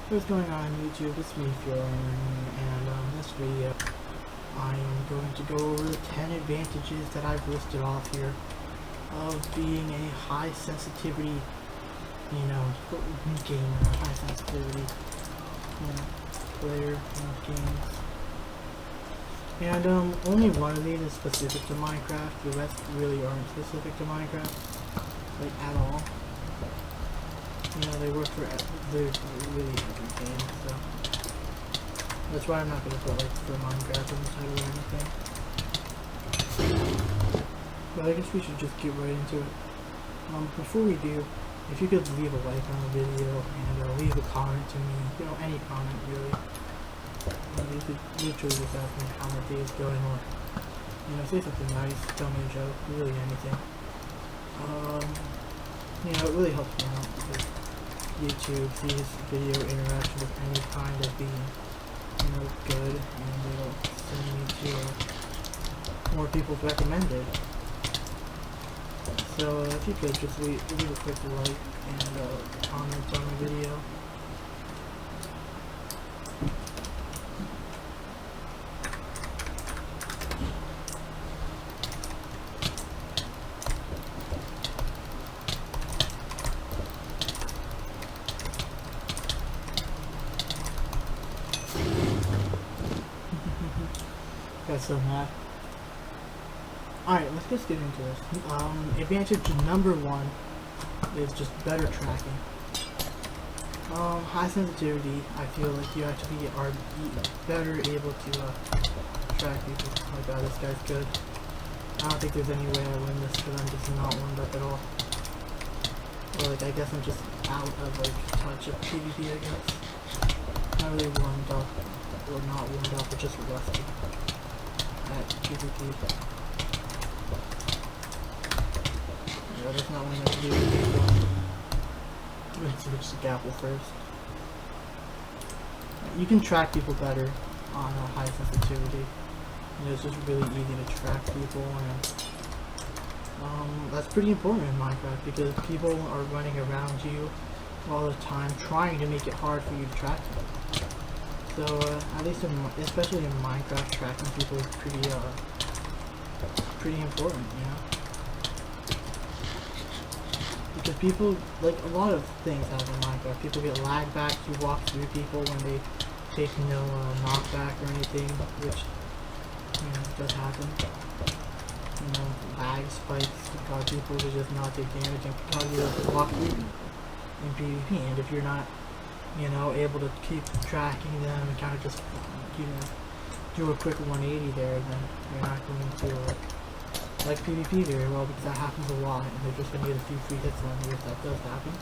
What's going on YouTube? It's me, Fjorn, and this video I am going to go over the 10 advantages that I've listed off here of being a high sensitivity, gamer, high sensitivity, player of games. And only one of these is specific to Minecraft. The rest really aren't specific to Minecraft, like at all. They work for really every game, so that's why I'm not gonna put like for Minecraft in the title or anything. But I guess we should just get right into it. Before we do, if you could leave a like on the video and leave a comment to me, any comment really. You could literally just ask me how my day is going, or say something nice, tell me a joke, really anything. It really helps me out because YouTube sees video interaction of any kind as being, good, and they'll send me to more people's recommended. So if you could just leave a quick like and comment on the video. Got so mad. Alright, let's just get into this. Advantage number one is just better tracking. High sensitivity, I feel like you actually are better able to track people. Like, oh, this guy's good. I don't think there's any way I win this because I'm just not warmed up at all. Or like, I guess I'm just out of like touch of PvP, I guess. Not really warmed up, or not warmed up, but just rusty at PvP. Yeah, that's not one to do. Let's switch to Gapple first. You can track people better on a high sensitivity. It's just really easy to track people, and that's pretty important in Minecraft because people are running around you all the time trying to make it hard for you to track them. So at least especially in Minecraft, tracking people is pretty important, because people, like, a lot of things happen in Minecraft. People get lag back, you walk through people when they take no knockback or anything, which does happen. Lag spikes can cause people to just not take damage and cause you to walk through in PvP, and if you're not able to keep tracking them and kind of just, do a quick 180 there, then you're not going to like PvP very well, because that happens a lot, and they're just going to get a few free hits on you if that does happen.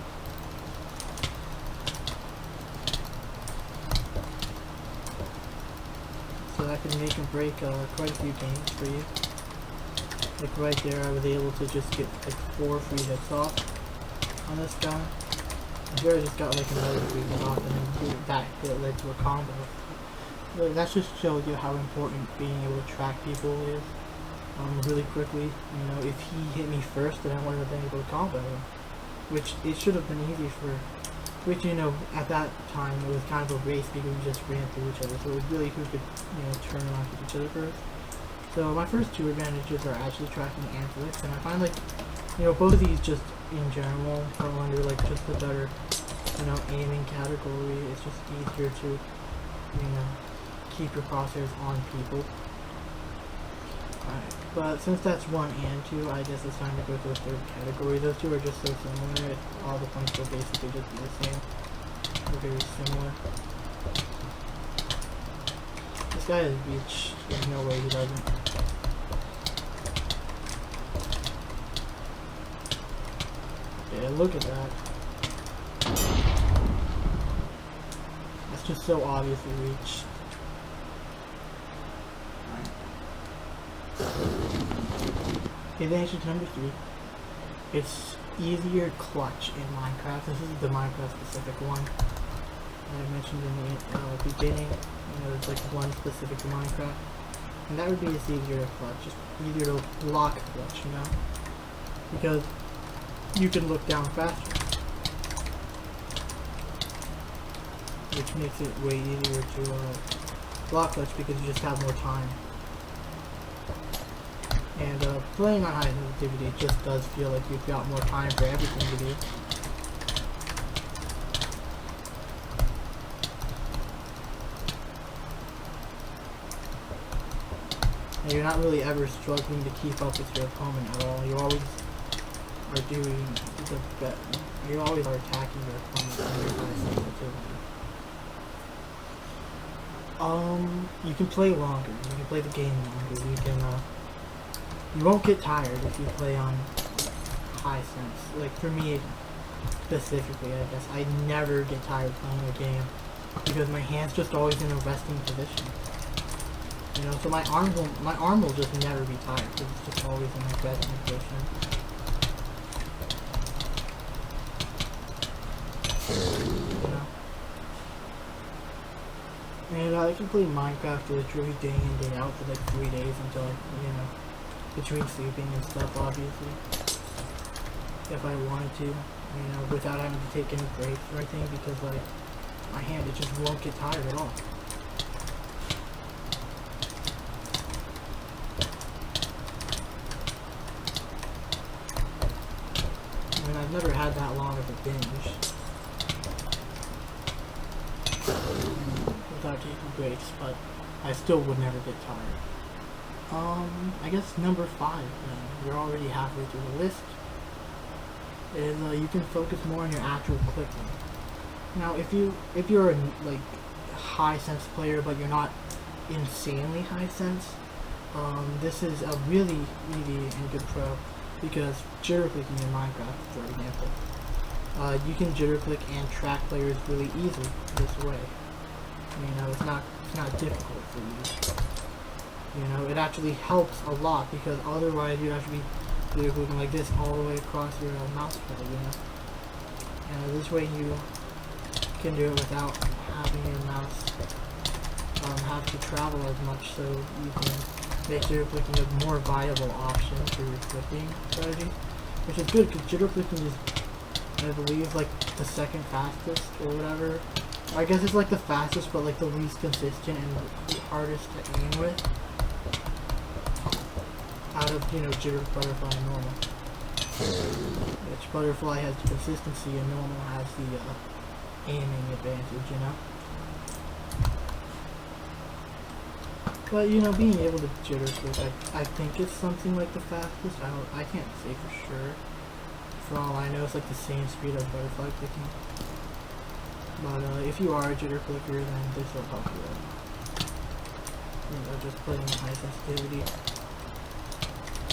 So that can make and break quite a few games for you. Like right there, I was able to just get like 4 free hits off on this guy. Here I just got like another 3 hit off, and then that hit led to a combo. But that just shows you how important being able to track people is. Really quickly, if he hit me first, then I wouldn't have been able to combo him. Which it should have been easy for, which at that time it was kind of a race because we just ran through each other. So it was really who could turn around to each other first. So my first 2 advantages are actually tracking and flicks, and I find like both of these just in general fall under like just the better aiming category. It's just easier to keep your crosshairs on people. Alright, but since that's 1 and 2, I guess it's time to go to the 3rd category. Those 2 are just so similar. All the points will basically just be the same. They're very similar. This guy has reach. There's no way he doesn't. Yeah, look at that. That's just so obviously reach. Advantage number 3. It's easier clutch in Minecraft. This is the Minecraft specific one that I mentioned in the beginning. There's like one specific to Minecraft, and that would be it's easier to clutch, just easier to block clutch, because you can look down faster. which makes it way easier to block clutch because you just have more time. And playing on high sensitivity just does feel like you've got more time for everything to do. And you're not really ever struggling to keep up with your opponent at all. You always are doing the best. You always are attacking your opponent under high sensitivity. You can play longer. You can play the game longer. You can you won't get tired if you play on high sense. Like for me specifically, I guess I never get tired playing a game because my hand's just always in a resting position. You know, so my arm will just never be tired because it's just always in a resting position. You know. And I can play Minecraft literally day in, day out for like 3 days until, you know, between sleeping and stuff, obviously. If I wanted to, you know, without having to take any breaks or anything, because like, my hand, it just won't get tired at all. I mean, I've never had that long of a binge. Without taking breaks, but I still would never get tired. I guess number 5, you're already halfway through the list, is you can focus more on your actual clicking. Now, if you're a like high sense player, but you're not insanely high sense, this is a really and good pro, because jitter clicking in Minecraft, for example, you can jitter click and track players really easily this way. You know, it's not difficult for you. You know, it actually helps a lot, because otherwise you'd have to be clicking like this all the way across your mouse pad, you know. And this way you can do it without having your mouse have to travel as much, so you can make jitter clicking a more viable option for your clicking strategy, which is good, because jitter clicking is, I believe, like the second fastest or whatever. I guess it's like the fastest, but like the least consistent and the hardest to aim with out of, you know, jitter, butterfly, and normal. Which butterfly has the consistency and normal has the aiming advantage, you know. But, you know, being able to jitter click, I think it's something like the fastest. I can't say for sure. For all I know, it's like the same speed as butterfly clicking. But if you are a jitter clicker, then this will help you out. You know, just playing high sensitivity.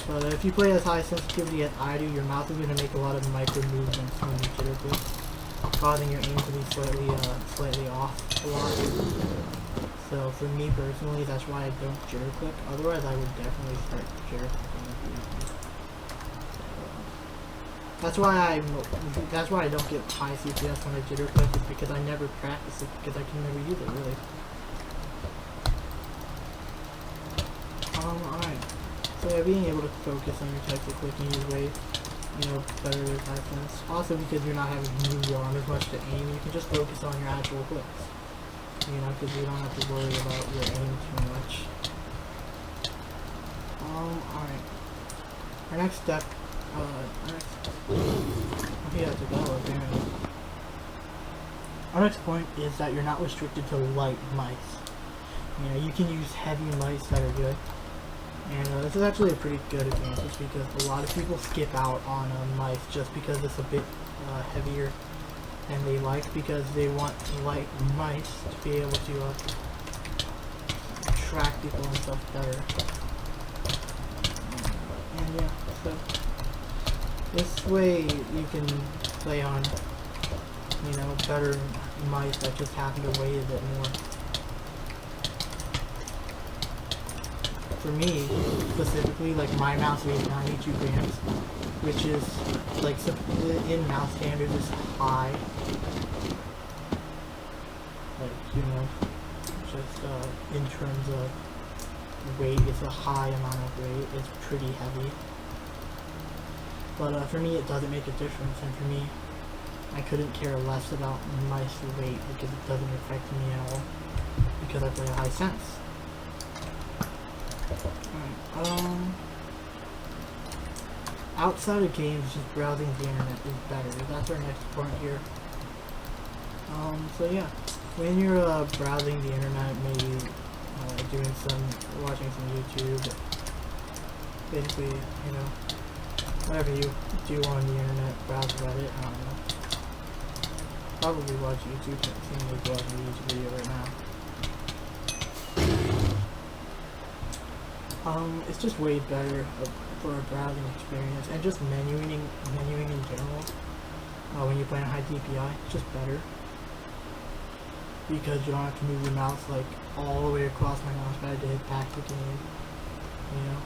But if you play as high sensitivity as I do, your mouth is going to make a lot of micro movements when you jitter click, causing your aim to be slightly off a lot. So for me personally, that's why I don't jitter click. Otherwise, I would definitely start jitter clicking. That's why I don't get high CPS when I jitter click, is because I never practice it, because I can never use it really. Alright. So yeah, being able to focus on your types of clicking is way, you know, better with high sense. Also because you're not having to move your arm as much to aim, you can just focus on your actual clicks. You know, because you don't have to worry about your aim too much. Alright. Our next step, our next point is that you're not restricted to light mice. You know, you can use heavy mice that are good. And this is actually a pretty good advantage, because a lot of people skip out on mice just because it's a bit heavier than they like, because they want light mice to be able to track people and stuff better. And yeah, so this way you can play on, you know, better mice that just happen to weigh a bit more. For me, specifically, like my mouse weighs 92 grams, which is, like, in mouse standards is high. Like, you know, just in terms of weight, it's a high amount of weight. It's pretty heavy. But for me, it doesn't make a difference, and for me, I couldn't care less about mice weight because it doesn't affect me at all because I play a high sense. Alright, outside of games, just browsing the internet is better. That's our next point here. So yeah, when you're browsing the internet, maybe watching some YouTube, basically, you know, whatever you do on the internet, browse Reddit, I don't know. Probably watch YouTube, seeing as watching a YouTube video right now. It's just way better for a browsing experience, and just menuing in general. When you play on high DPI, it's just better because you don't have to move your mouse like all the way across my mouse pad to hit back the game. You know,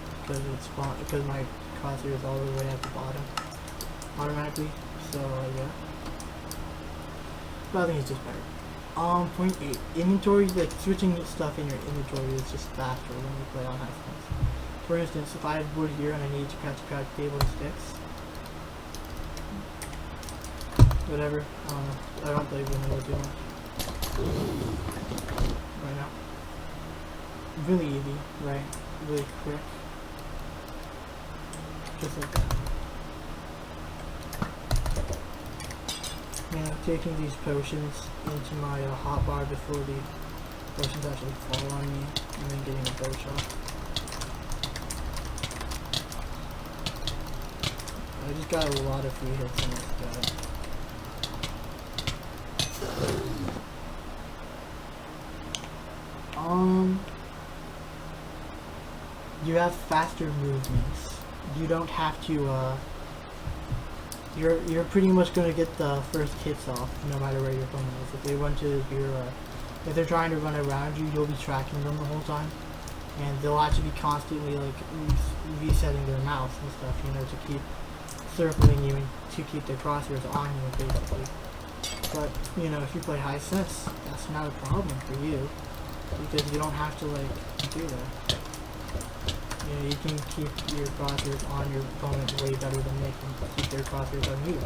because my crosshair is all the way at the bottom automatically. So yeah, browsing is just better. Point 8, inventory, like switching stuff in your inventory is just faster when you play on high sense. For instance, if I have wood here and I need to catch a craft table and sticks, whatever, I don't play vanilla too much right now. Really easy, right? Really quick. Just like that. And taking these potions into my hotbar before the potions actually fall on me, and then getting a bow shot. I just got a lot of free hits on this guy. You have faster movements. You don't have to, you're pretty much going to get the first hits off no matter where your opponent is. If they run to if they're trying to run around you, you'll be tracking them the whole time. And they'll actually be constantly like resetting their mouse and stuff, you know, to keep circling you and to keep their crosshairs on you, basically. But, you know, if you play high sense, that's not a problem for you, because you don't have to, like, do that. You know, you can keep your crosshairs on your opponent way better than they can keep their crosshairs on you.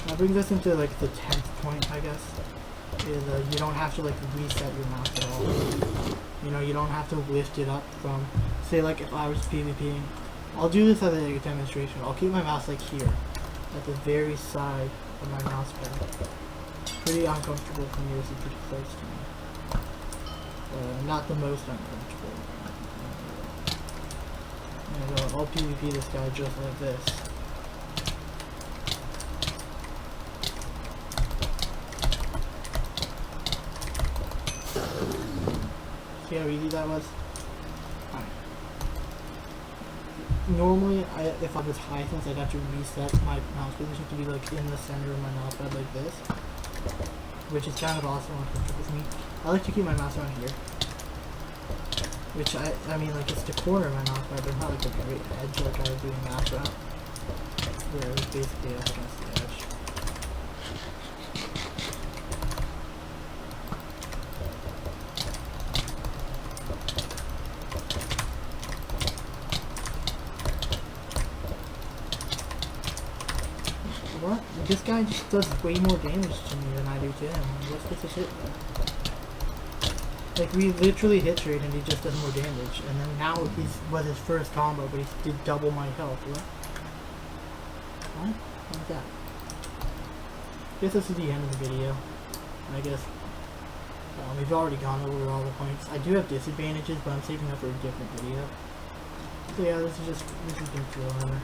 That brings us into, like, the 10th point, I guess, is you don't have to, like, reset your mouse at all. You know, you don't have to lift it up from, say, like, if I was PvPing, I'll do this as a demonstration. I'll keep my mouse, like, here, at the very side of my mouse pad. Pretty uncomfortable for me, this is pretty close to me. Not the most uncomfortable. And I'll PvP this guy just like this. See how easy that was? Alright. Normally, if I was high sense, I'd have to reset my mouse position to be like in the center of my mouse pad like this, which is kind of also uncomfortable for me. I like to keep my mouse around here, which I mean, like, it's the corner of my mouse pad, but not like the very edge like I was doing last round, where it was basically up against the edge. What? This guy just does way more damage to me than I do to him. What's this hit? Like, we literally hit trade and he just does more damage. And then now was his first combo, but he did double my health. What? What? What's that? I guess this is the end of the video. I guess we've already gone over all the points. I do have disadvantages, but I'm saving up for a different video. So yeah, this has been फ़idēō.